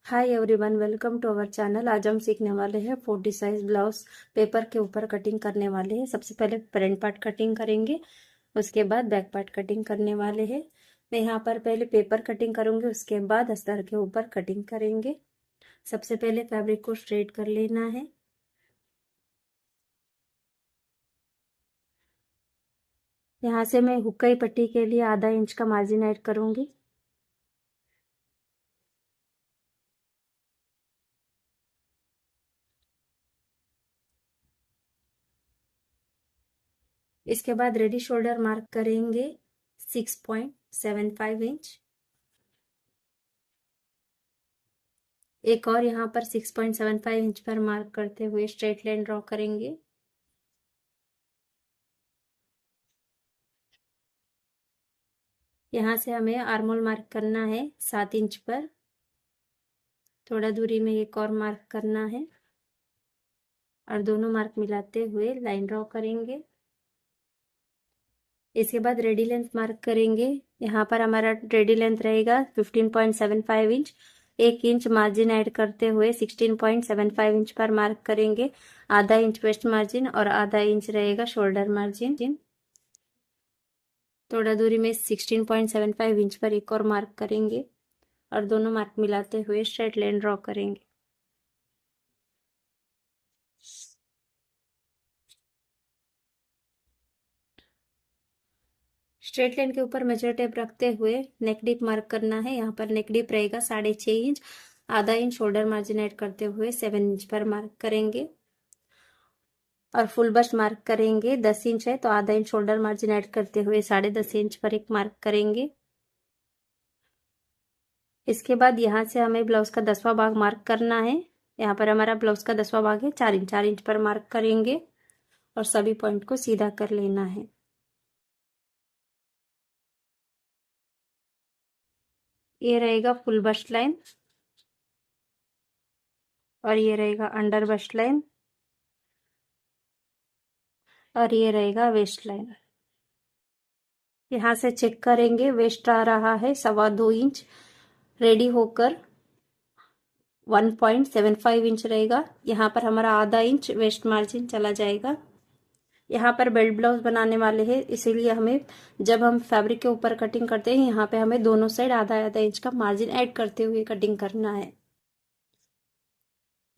Hi everyone, welcome to our channel. आज हम सीखने वाले हैं 40 साइज ब्लाउज पेपर के ऊपर कटिंग करने वाले हैं। सबसे पहले फ्रंट पार्ट कटिंग करेंगे, उसके बाद बैक पार्ट कटिंग करने वाले हैं। मैं यहाँ पर पहले पेपर कटिंग करूंगी, उसके बाद अस्तर के ऊपर कटिंग करेंगे। सबसे पहले फैब्रिक को स्ट्रेट कर लेना है। यहाँ से मैं हुक्कई पट्टी के लिए आधा इंच का मार्जिन ऐड करूंगी। इसके बाद रेडी शोल्डर मार्क करेंगे 6.75 इंच। एक और यहाँ पर 6.75 इंच पर मार्क करते हुए स्ट्रेट लाइन ड्रॉ करेंगे। यहाँ से हमें आर्मोल मार्क करना है 7 इंच पर। थोड़ा दूरी में एक और मार्क करना है और दोनों मार्क मिलाते हुए लाइन ड्रॉ करेंगे। इसके बाद रेडी लेंथ मार्क करेंगे। यहाँ पर हमारा रेडी लेंथ रहेगा 15.75 इंच। 1 इंच मार्जिन ऐड करते हुए 16.75 इंच पर मार्क करेंगे। आधा इंच वेस्ट मार्जिन और आधा इंच रहेगा शोल्डर मार्जिन। थोड़ा दूरी में 16.75 इंच पर एक और मार्क करेंगे और दोनों मार्क मिलाते हुए स्ट्रेट लाइन ड्रॉ करेंगे। स्ट्रेट लाइन के ऊपर मेजर टेप रखते हुए नेक डीप मार्क करना है। यहाँ पर नेक डीप रहेगा 6.5 इंच। आधा इंच शोल्डर मार्जिन ऐड करते हुए 7 इंच पर मार्क करेंगे और फुल बस्ट मार्क करेंगे। 10 इंच है तो आधा इंच शोल्डर मार्जिन ऐड करते हुए 10.5 इंच पर एक मार्क करेंगे। इसके बाद यहाँ से हमें ब्लाउज का 10वां भाग मार्क करना है। यहाँ पर हमारा ब्लाउज का 10वां भाग है 4 इंच पर मार्क करेंगे और सभी पॉइंट को सीधा कर लेना है। ये रहेगा फुल बस्ट लाइन और ये रहेगा अंडर बस्ट लाइन और ये रहेगा वेस्ट लाइन। यहाँ से चेक करेंगे, वेस्ट आ रहा है 2.25 इंच। रेडी होकर 1.75 इंच रहेगा। यहाँ पर हमारा आधा इंच वेस्ट मार्जिन चला जाएगा। यहाँ पर बेल्ट ब्लाउज बनाने वाले हैं, इसीलिए हमें जब हम फैब्रिक के ऊपर कटिंग करते हैं यहाँ पे हमें दोनों साइड आधा आधा इंच का मार्जिन ऐड करते हुए कटिंग करना है।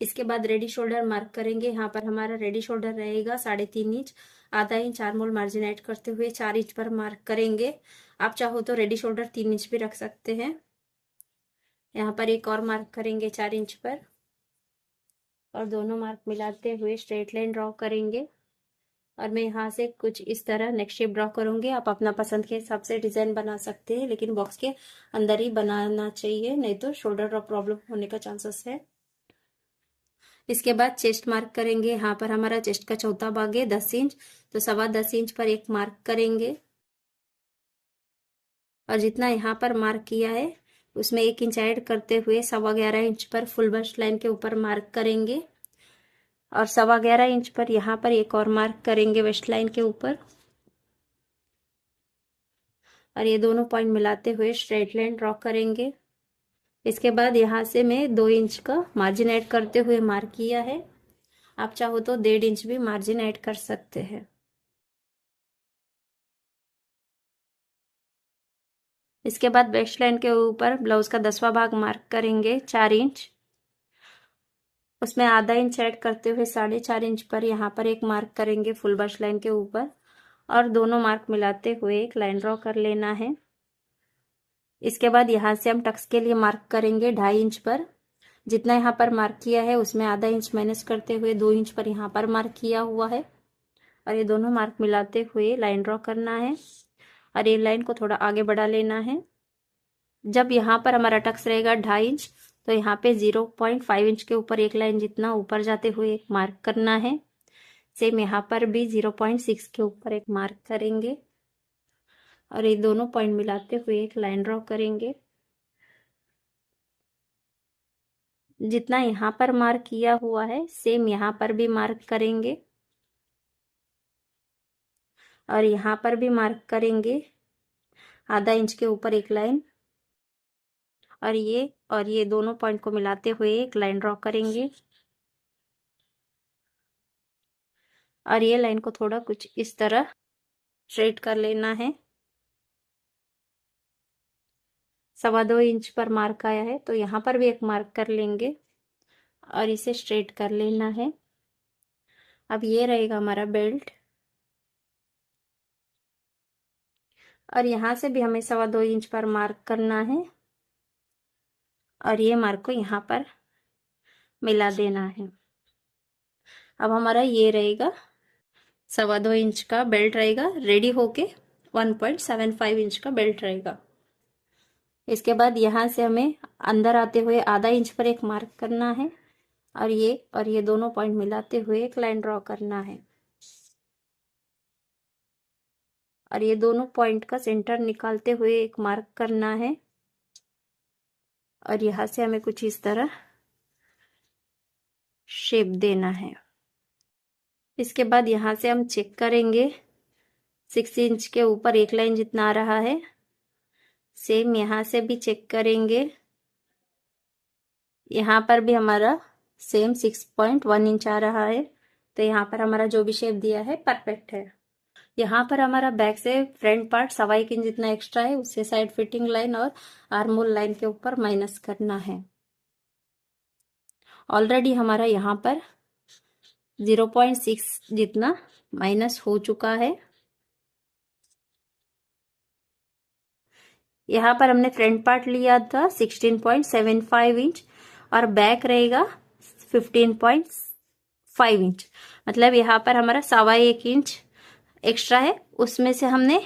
इसके बाद रेडी शोल्डर मार्क करेंगे। यहाँ पर हमारा रेडी शोल्डर रहेगा 3.5 इंच। आधा इंच आर्मोल मार्जिन ऐड करते हुए 4 इंच पर मार्क करेंगे। आप चाहो तो रेडी शोल्डर 3 इंच भी रख सकते हैं। यहाँ पर एक और मार्क करेंगे 4 इंच पर और दोनों मार्क मिलाते हुए स्ट्रेट लाइन ड्रॉ करेंगे और मैं यहाँ से कुछ इस तरह नेक शेप ड्रॉ करूंगी। आप अपना पसंद के हिसाब से डिजाइन बना सकते हैं, लेकिन बॉक्स के अंदर ही बनाना चाहिए, नहीं तो शोल्डर ड्रॉप प्रॉब्लम होने का चांसेस है। इसके बाद चेस्ट मार्क करेंगे। यहाँ पर हमारा चेस्ट का चौथा भाग है 10 इंच, तो 10.25 इंच पर एक मार्क करेंगे और जितना यहाँ पर मार्क किया है उसमें 1 इंच ऐड करते हुए 11.25 इंच पर फुल बस्ट लाइन के ऊपर मार्क करेंगे और 11.25 इंच पर यहाँ पर एक और मार्क करेंगे वेस्ट लाइन के ऊपर और ये दोनों पॉइंट मिलाते हुए स्ट्रेट लाइन ड्रॉ करेंगे। इसके बाद यहाँ से मैं 2 इंच का मार्जिन ऐड करते हुए मार्क किया है। आप चाहो तो 1.5 इंच भी मार्जिन ऐड कर सकते हैं। इसके बाद वेस्ट लाइन के ऊपर ब्लाउज का 10वां भाग मार्क करेंगे 4 इंच। उसमें आधा इंच ऐड करते हुए 4.5 इंच पर यहाँ पर एक मार्क करेंगे फुल बस्ट लाइन के ऊपर और दोनों मार्क मिलाते हुए एक लाइन ड्रॉ कर लेना है। इसके बाद यहाँ से हम टक्स के लिए मार्क करेंगे 2.5 इंच पर। जितना यहाँ पर मार्क किया है उसमें आधा इंच माइनस करते हुए 2 इंच पर यहाँ पर मार्क किया हुआ है और ये दोनों मार्क मिलाते हुए लाइन ड्रॉ करना है और ये लाइन को थोड़ा आगे बढ़ा लेना है। जब यहाँ पर हमारा टक्स रहेगा 2.5 इंच तो यहाँ पे 0.5 इंच के ऊपर एक लाइन जितना ऊपर जाते हुए एक मार्क करना है। सेम यहाँ पर भी 0.6 के ऊपर एक मार्क करेंगे और ये दोनों पॉइंट मिलाते हुए एक लाइन ड्रॉ करेंगे। जितना यहाँ पर मार्क किया हुआ है सेम यहाँ पर भी मार्क करेंगे और यहाँ पर भी मार्क करेंगे आधा इंच के ऊपर एक लाइन और ये दोनों पॉइंट को मिलाते हुए एक लाइन ड्रॉ करेंगे और ये लाइन को थोड़ा कुछ इस तरह स्ट्रेट कर लेना है। 2.25 इंच पर मार्क आया है तो यहाँ पर भी एक मार्क कर लेंगे और इसे स्ट्रेट कर लेना है। अब ये रहेगा हमारा बेल्ट और यहाँ से भी हमें 2.25 इंच पर मार्क करना है और ये मार्क को यहाँ पर मिला देना है। अब हमारा ये रहेगा 2.25 इंच का बेल्ट रहेगा रेडी होके। 1.75 इंच का बेल्ट रहेगा। इसके बाद यहाँ से हमें अंदर आते हुए आधा इंच पर एक मार्क करना है और ये दोनों पॉइंट मिलाते हुए एक लाइन ड्रॉ करना है और ये दोनों पॉइंट का सेंटर निकालते हुए एक मार्क करना है और यहाँ से हमें कुछ इस तरह शेप देना है। इसके बाद यहाँ से हम चेक करेंगे 6 इंच के ऊपर एक लाइन जितना आ रहा है। सेम यहाँ से भी चेक करेंगे। यहाँ पर भी हमारा सेम 6.1 इंच आ रहा है तो यहाँ पर हमारा जो भी शेप दिया है परफेक्ट है। यहाँ पर हमारा बैक से फ्रंट पार्ट 1.25 इंच जितना एक्स्ट्रा है, उससे साइड फिटिंग लाइन और आर्मोल लाइन के ऊपर माइनस करना है। ऑलरेडी हमारा यहाँ पर 0.6 जितना माइनस हो चुका है। यहाँ पर हमने फ्रंट पार्ट लिया था 16.75 इंच और बैक रहेगा 15.5 इंच। मतलब यहाँ पर हमारा 1.25 इंच एक्स्ट्रा है, उसमें से हमने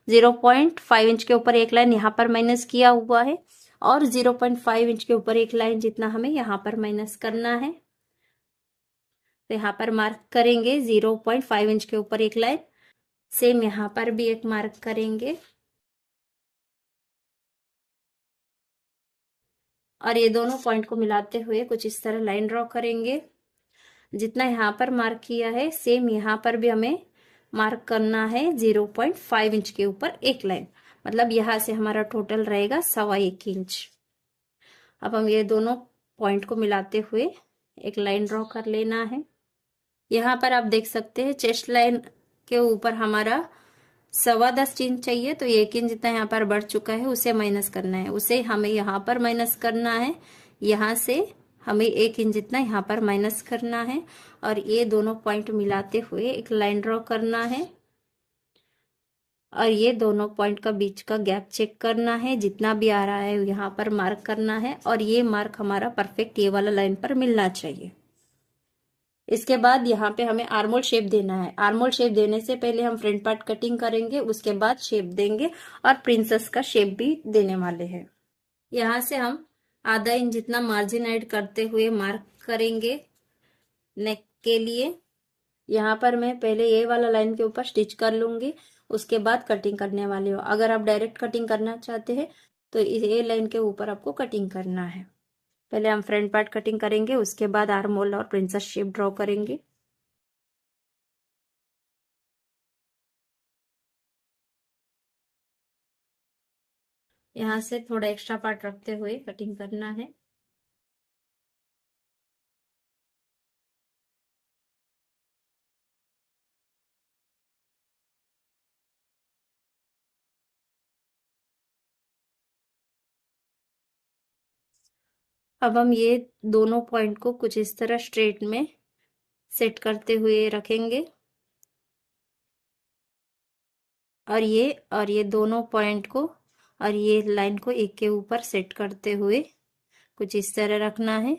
0.5 इंच के ऊपर एक लाइन यहाँ पर माइनस किया हुआ है और 0.5 इंच के ऊपर एक लाइन जितना हमें यहाँ पर माइनस करना है। तो यहाँ पर मार्क करेंगे 0.5 इंच के ऊपर एक लाइन। सेम यहाँ पर भी एक मार्क करेंगे और ये दोनों पॉइंट को मिलाते हुए कुछ इस तरह लाइन ड्रॉ करेंगे। जितना यहाँ पर मार्क किया है सेम यहाँ पर भी हमें मार्क करना है 0.5 इंच के ऊपर एक लाइन। मतलब यहाँ से हमारा टोटल रहेगा 1.25 इंच। अब हम ये दोनों पॉइंट को मिलाते हुए एक लाइन ड्रॉ कर लेना है। यहाँ पर आप देख सकते हैं चेस्ट लाइन के ऊपर हमारा 10.25 इंच चाहिए तो 1 इंच जितना यहाँ पर बढ़ चुका है उसे माइनस करना है। उसे हमें यहाँ पर माइनस करना है। यहाँ से हमें 1 इंच जितना यहाँ पर माइनस करना है और ये दोनों पॉइंट मिलाते हुए एक लाइन ड्रॉ करना है और ये दोनों पॉइंट का बीच का गैप चेक करना है। जितना भी आ रहा है यहाँ पर मार्क करना है और ये मार्क हमारा परफेक्ट ये वाला लाइन पर मिलना चाहिए। इसके बाद यहाँ पे हमें आर्मोल शेप देना है। आर्मोल शेप देने से पहले हम फ्रंट पार्ट कटिंग करेंगे, उसके बाद शेप देंगे और प्रिंसेस का शेप भी देने वाले हैं। यहाँ से हम आधा इंच जितना मार्जिन ऐड करते हुए मार्क करेंगे नेक के लिए। यहाँ पर मैं पहले ये वाला लाइन के ऊपर स्टिच कर लूंगी, उसके बाद कटिंग करने वाली हूँ। अगर आप डायरेक्ट कटिंग करना चाहते हैं तो ये लाइन के ऊपर आपको कटिंग करना है। पहले हम फ्रंट पार्ट कटिंग करेंगे, उसके बाद आर्म होल और प्रिंसेस शेप ड्रॉ करेंगे। यहाँ से थोड़ा एक्स्ट्रा पार्ट रखते हुए कटिंग करना है। अब हम ये दोनों पॉइंट को कुछ इस तरह स्ट्रेट में सेट करते हुए रखेंगे और ये दोनों पॉइंट को और ये लाइन को एक के ऊपर सेट करते हुए कुछ इस तरह रखना है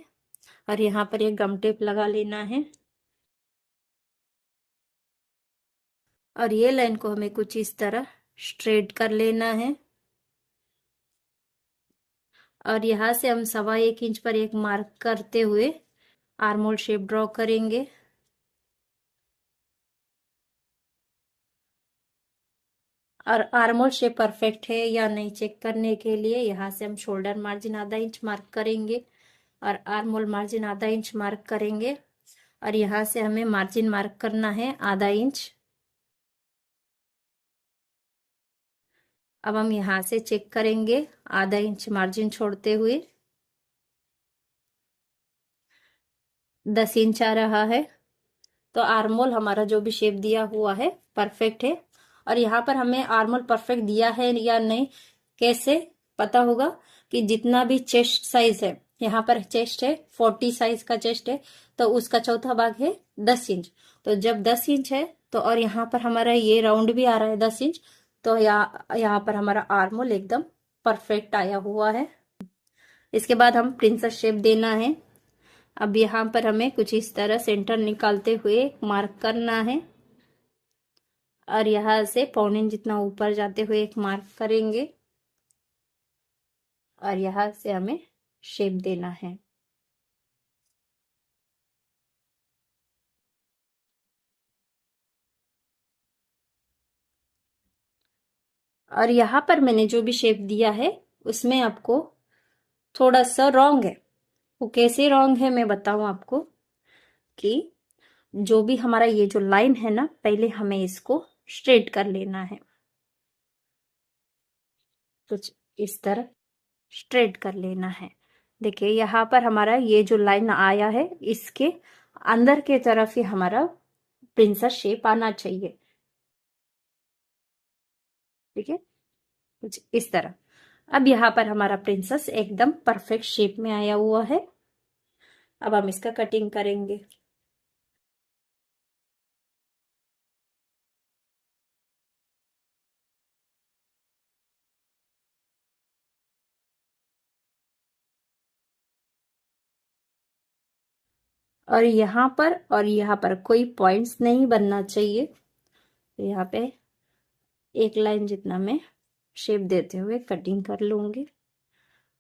और यहाँ पर एक गम टेप लगा लेना है और ये लाइन को हमें कुछ इस तरह स्ट्रेट कर लेना है और यहाँ से हम 1.25 इंच पर एक मार्क करते हुए आर्मोल शेप ड्रॉ करेंगे। और आर्मोल शेप परफेक्ट है या नहीं चेक करने के लिए यहाँ से हम शोल्डर मार्जिन आधा इंच मार्क करेंगे और आर्मोल मार्जिन आधा इंच मार्क करेंगे और यहाँ से हमें मार्जिन मार्क करना है आधा इंच। अब हम यहाँ से चेक करेंगे आधा इंच मार्जिन छोड़ते हुए 10 इंच आ रहा है। तो आर्मोल हमारा जो भी शेप दिया हुआ है परफेक्ट है। और यहाँ पर हमें आर्मोल परफेक्ट दिया है या नहीं कैसे पता होगा कि जितना भी चेस्ट साइज है, यहाँ पर चेस्ट है 40 साइज का चेस्ट है, तो उसका चौथा भाग है 10 इंच। तो जब 10 इंच है तो और यहाँ पर हमारा ये राउंड भी आ रहा है 10 इंच, तो यहाँ पर हमारा आर्मोल एकदम परफेक्ट आया हुआ है। इसके बाद हम प्रिंसेस शेप देना है। अब यहाँ पर हमें कुछ इस तरह सेंटर निकालते हुए मार्क करना है और यहाँ से पौने जितना ऊपर जाते हुए एक मार्क करेंगे और यहाँ से हमें शेप देना है। और यहाँ पर मैंने जो भी शेप दिया है उसमें आपको थोड़ा सा रॉन्ग है। वो कैसे रॉन्ग है मैं बताऊं आपको कि जो भी हमारा ये जो लाइन है ना, पहले हमें इसको स्ट्रेट कर लेना है। कुछ इस तरह स्ट्रेट कर लेना है। देखिए यहाँ पर हमारा ये जो लाइन आया है इसके अंदर के तरफ ही हमारा प्रिंसेस शेप आना चाहिए। ठीक है, कुछ इस तरह। अब यहाँ पर हमारा प्रिंसेस एकदम परफेक्ट शेप में आया हुआ है। अब हम इसका कटिंग करेंगे। और यहाँ पर कोई पॉइंट्स नहीं बनना चाहिए। तो यहाँ पे एक लाइन जितना मैं शेप देते हुए कटिंग कर लूंगी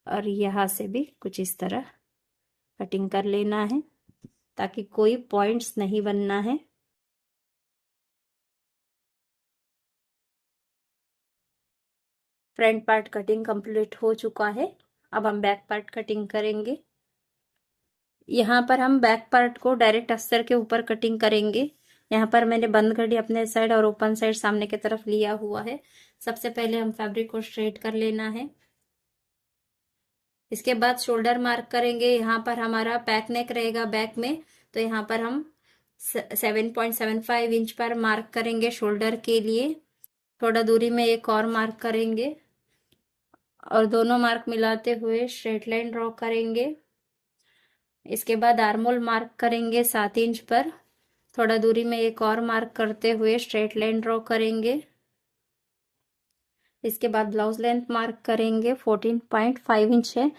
और यहाँ से भी कुछ इस तरह कटिंग कर लेना है ताकि कोई पॉइंट्स नहीं बनना है। फ्रंट पार्ट कटिंग कंप्लीट हो चुका है। अब हम बैक पार्ट कटिंग करेंगे। यहाँ पर हम बैक पार्ट को डायरेक्ट अस्तर के ऊपर कटिंग करेंगे। यहाँ पर मैंने बंद घड़ी अपने साइड और ओपन साइड सामने की तरफ लिया हुआ है। सबसे पहले हम फैब्रिक को स्ट्रेट कर लेना है। इसके बाद शोल्डर मार्क करेंगे। यहाँ पर हमारा पैक नेक रहेगा बैक में, तो यहाँ पर हम 7.75 इंच पर मार्क करेंगे शोल्डर के लिए। थोड़ा दूरी में एक और मार्क करेंगे और दोनों मार्क मिलाते हुए स्ट्रेट लाइन ड्रॉ करेंगे। इसके बाद आर्मोल मार्क करेंगे 7 इंच पर। थोड़ा दूरी में एक और मार्क करते हुए स्ट्रेट लाइन ड्रॉ करेंगे। इसके बाद ब्लाउज लेंथ मार्क करेंगे 14.5 इंच है।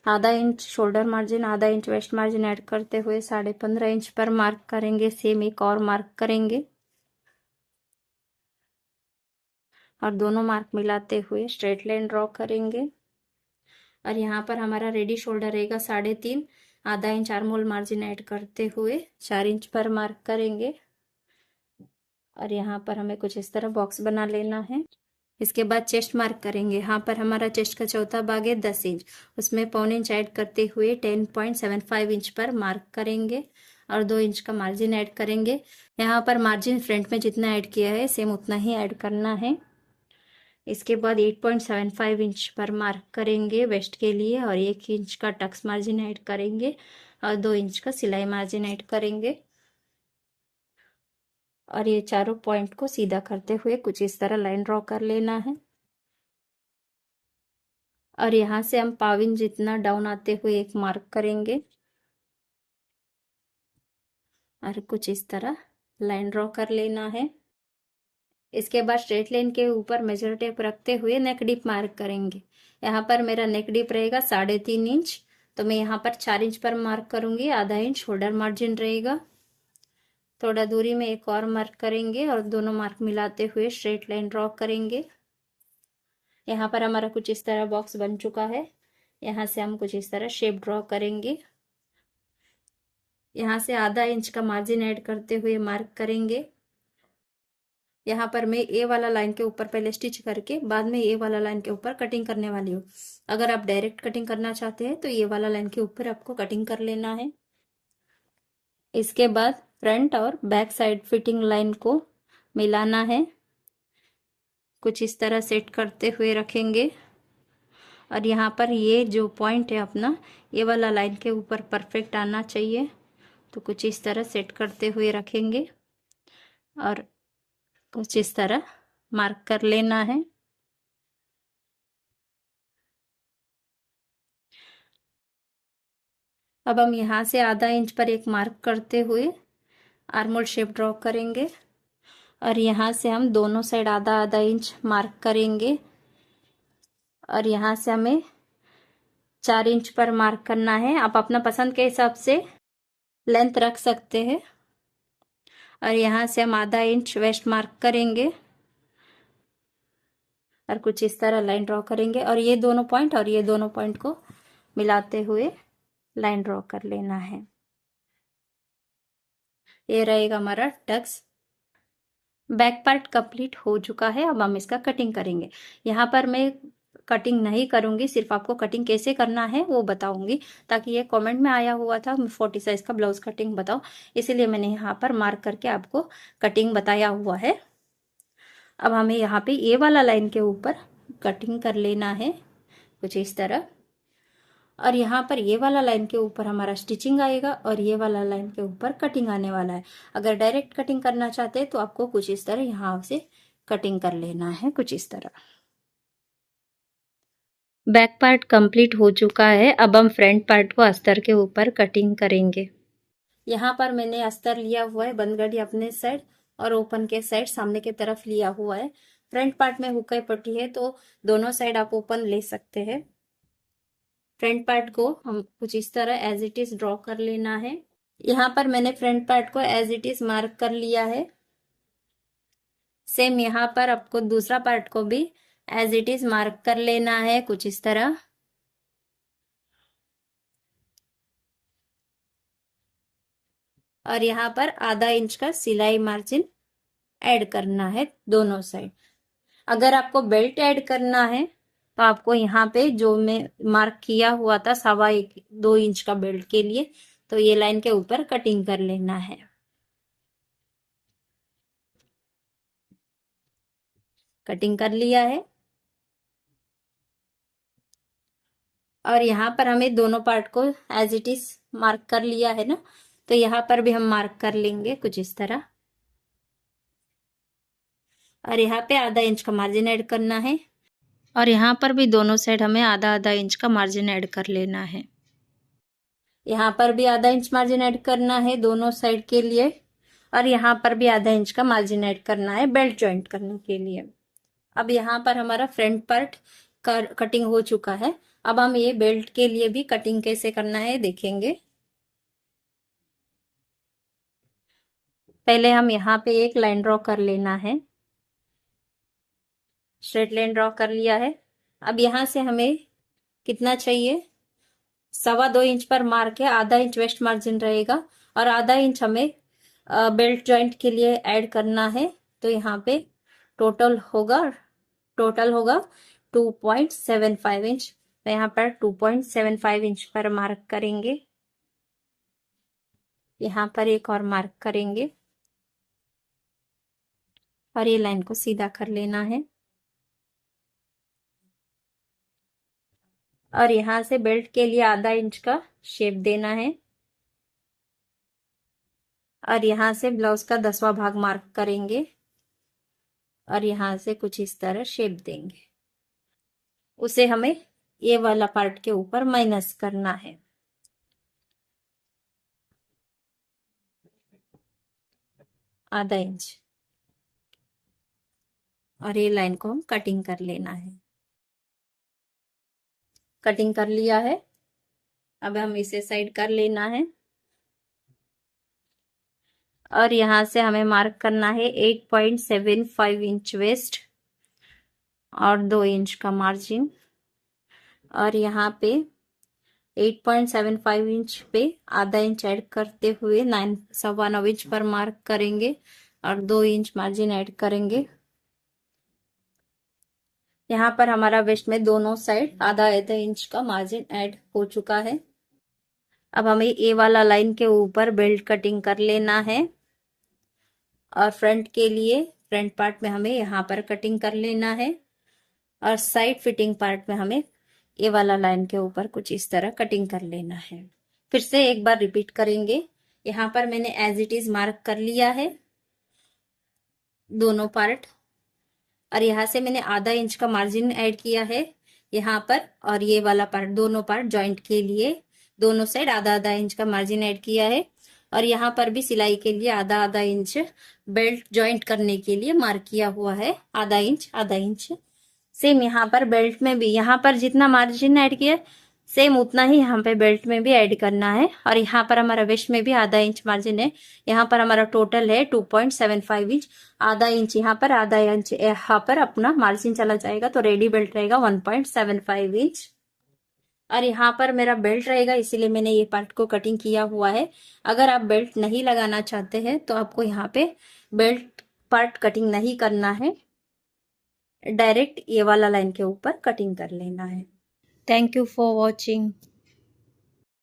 आधा इंच शोल्डर मार्जिन, आधा इंच वेस्ट मार्जिन ऐड करते हुए 15.5 इंच पर मार्क करेंगे। सेम एक और मार्क करेंगे और दोनों मार्क मिलाते हुए स्ट्रेट लाइन ड्रॉ करेंगे। और यहाँ पर हमारा रेडी शोल्डर रहेगा 3.5। आधा इंच आर्मोल मार्जिन ऐड करते हुए 4 इंच पर मार्क करेंगे और यहाँ पर हमें कुछ इस तरह बॉक्स बना लेना है। इसके बाद चेस्ट मार्क करेंगे। यहाँ पर हमारा चेस्ट का चौथा भाग है 10 इंच, उसमें पौने इंच ऐड करते हुए 10.75 इंच पर मार्क करेंगे और 2 इंच का मार्जिन ऐड करेंगे। यहाँ पर मार्जिन फ्रंट में जितना ऐड किया है सेम उतना ही ऐड करना है। इसके बाद 8.75 इंच पर मार्क करेंगे वेस्ट के लिए और 1 इंच का टक्स मार्जिन ऐड करेंगे और 2 इंच का सिलाई मार्जिन ऐड करेंगे। और ये चारों पॉइंट को सीधा करते हुए कुछ इस तरह लाइन ड्रॉ कर लेना है। और यहाँ से हम पाविन जितना डाउन आते हुए एक मार्क करेंगे और कुछ इस तरह लाइन ड्रॉ कर लेना है। इसके बाद स्ट्रेट लाइन के ऊपर मेजर टेप रखते हुए नेक डीप मार्क करेंगे। यहाँ पर मेरा नेक डीप रहेगा 3.5 इंच, तो मैं यहाँ पर 4 इंच पर मार्क करूंगी। आधा इंच शोल्डर मार्जिन रहेगा। थोड़ा दूरी में एक और मार्क करेंगे और दोनों मार्क मिलाते हुए स्ट्रेट लाइन ड्रॉ करेंगे। यहाँ पर हमारा कुछ इस तरह बॉक्स बन चुका है। यहाँ से हम कुछ इस तरह शेप ड्रॉ करेंगे। यहाँ से आधा इंच का मार्जिन ऐड करते हुए मार्क करेंगे। यहाँ पर मैं ए वाला लाइन के ऊपर पहले स्टिच करके बाद में ए वाला लाइन के ऊपर कटिंग करने वाली हूँ। अगर आप डायरेक्ट कटिंग करना चाहते हैं तो ये वाला लाइन के ऊपर आपको कटिंग कर लेना है। इसके बाद फ्रंट और बैक साइड फिटिंग लाइन को मिलाना है। कुछ इस तरह सेट करते हुए रखेंगे। और यहाँ पर ये जो पॉइंट है अपना, ये वाला लाइन के ऊपर परफेक्ट आना चाहिए। तो कुछ इस तरह सेट करते हुए रखेंगे और कुछ इस तरह मार्क कर लेना है। अब हम यहाँ से आधा इंच पर एक मार्क करते हुए आर्मोल शेप ड्रॉ करेंगे और यहाँ से हम दोनों साइड आधा आधा इंच मार्क करेंगे और यहाँ से हमें 4 इंच पर मार्क करना है। आप अपना पसंद के हिसाब से लेंथ रख सकते हैं। और यहाँ से हम आधा इंच वेस्ट मार्क करेंगे और कुछ इस तरह लाइन ड्रॉ करेंगे और ये दोनों पॉइंट और ये दोनों पॉइंट को मिलाते हुए लाइन ड्रॉ कर लेना है। ये रहेगा हमारा टक्स। बैक पार्ट कंप्लीट हो चुका है। अब हम इसका कटिंग करेंगे। यहाँ पर मैं कटिंग नहीं करूंगी, सिर्फ आपको कटिंग कैसे करना है वो बताऊंगी, ताकि ये कमेंट में आया हुआ था 40 साइज का ब्लाउज कटिंग बताओ, इसीलिए मैंने यहाँ पर मार्क करके आपको कटिंग बताया हुआ है। अब हमें यहाँ पे ये वाला लाइन के ऊपर कटिंग कर लेना है कुछ इस तरह। और यहाँ पर ये वाला लाइन के ऊपर हमारा स्टिचिंग आएगा और ये वाला लाइन के ऊपर कटिंग आने वाला है। अगर डायरेक्ट कटिंग करना चाहते हैं तो आपको कुछ इस तरह यहाँ से कटिंग कर लेना है कुछ इस तरह। बैक पार्ट कंप्लीट हो चुका है। अब हम फ्रंट पार्ट को अस्तर के ऊपर कटिंग करेंगे। यहाँ पर मैंने अस्तर लिया हुआ है बंदगढ़ी अपने साइड और ओपन के साइड सामने की तरफ लिया हुआ है। फ्रंट पार्ट में हुक्का पट्टी है तो दोनों साइड आप ओपन ले सकते हैं। फ्रंट पार्ट को हम कुछ इस तरह एज इट इज ड्रॉ कर लेना है। यहाँ पर मैंने फ्रंट पार्ट को एज इट इज मार्क कर लिया है। सेम यहाँ पर आपको दूसरा पार्ट को भी एज इट इज मार्क कर लेना है कुछ इस तरह। और यहाँ पर आधा इंच का सिलाई मार्जिन ऐड करना है दोनों साइड। अगर आपको बेल्ट ऐड करना है तो आपको यहाँ पे जो मैं मार्क किया हुआ था 1.25-2 इंच का बेल्ट के लिए, तो ये लाइन के ऊपर कटिंग कर लेना है। कटिंग कर लिया है और यहाँ पर हमें दोनों पार्ट को एज इट इज मार्क कर लिया है ना, तो यहाँ पर भी हम मार्क कर लेंगे कुछ इस तरह। और यहाँ पे आधा इंच का मार्जिन ऐड करना है और यहाँ पर भी दोनों साइड हमें आधा आधा इंच का मार्जिन ऐड कर लेना है। यहाँ पर भी आधा इंच मार्जिन ऐड करना है दोनों साइड के लिए और यहाँ पर भी आधा इंच का मार्जिन ऐड करना है बेल्ट जॉइंट करने के लिए। अब यहाँ पर हमारा फ्रंट पार्ट कटिंग हो चुका है। अब हम ये बेल्ट के लिए भी कटिंग कैसे करना है देखेंगे। पहले हम यहाँ पे एक लाइन ड्रॉ कर लेना है। स्ट्रेट लाइन ड्रॉ कर लिया है। अब यहाँ से हमें कितना चाहिए, 2.25 इंच पर मार्क है, आधा इंच वेस्ट मार्जिन रहेगा और आधा इंच हमें बेल्ट जॉइंट के लिए ऐड करना है। तो यहाँ पे टोटल होगा 2.75 इंच। तो यहाँ पर 2.75 इंच पर मार्क करेंगे। यहाँ पर एक और मार्क करेंगे और ये लाइन को सीधा कर लेना है। और यहाँ से बेल्ट के लिए आधा इंच का शेप देना है और यहाँ से ब्लाउज का 10वां भाग मार्क करेंगे और यहाँ से कुछ इस तरह शेप देंगे। उसे हमें ये वाला पार्ट के ऊपर माइनस करना है। आधा इंच और ये लाइन को हम कटिंग कर लेना है। कटिंग कर लिया है। अब हम इसे साइड कर लेना है और यहाँ से हमें मार्क करना है 8.75 इंच वेस्ट और 2 इंच का मार्जिन। और यहाँ पे 8.75 इंच पे आधा इंच ऐड करते हुए 9.9 इंच पर मार्क करेंगे और 2 इंच मार्जिन ऐड करेंगे। यहाँ पर हमारा वेस्ट में दोनों साइड आधा आधा इंच का मार्जिन ऐड हो चुका है। अब हमें ये वाला लाइन के ऊपर बेल्ट कटिंग कर लेना है और फ्रंट के लिए फ्रंट पार्ट में हमें यहाँ पर कटिंग कर लेना है और साइड फिटिंग पार्ट में हमें ये वाला लाइन के ऊपर कुछ इस तरह कटिंग कर लेना है। फिर से एक बार रिपीट करेंगे। यहाँ पर मैंने एज इट इज मार्क कर लिया है दोनों पार्ट, और यहाँ से मैंने आधा इंच का मार्जिन ऐड किया है यहाँ पर, और ये वाला पार्ट दोनों पार्ट जॉइंट के लिए दोनों साइड आधा आधा इंच का मार्जिन ऐड किया है, और यहाँ पर भी सिलाई के लिए आधा आधा इंच बेल्ट जॉइंट करने के लिए मार्क किया हुआ है, आधा इंच। सेम यहाँ पर बेल्ट में भी यहाँ पर जितना मार्जिन ऐड किया सेम उतना ही यहाँ पे बेल्ट में भी ऐड करना है, और यहाँ पर हमारा वेस्ट में भी आधा इंच मार्जिन है। यहाँ पर हमारा टोटल है 2.75 इंच, आधा इंच यहाँ पर आधा इंच यहाँ पर अपना मार्जिन चला जाएगा, तो रेडी बेल्ट रहेगा 1.75 इंच। और यहाँ पर मेरा बेल्ट रहेगा, इसीलिए मैंने ये पार्ट को कटिंग किया हुआ है। अगर आप बेल्ट नहीं लगाना चाहते हैं तो आपको यहाँ पे बेल्ट पार्ट कटिंग नहीं करना है, डायरेक्ट ये वाला लाइन के ऊपर कटिंग कर लेना है। Thank you for watching.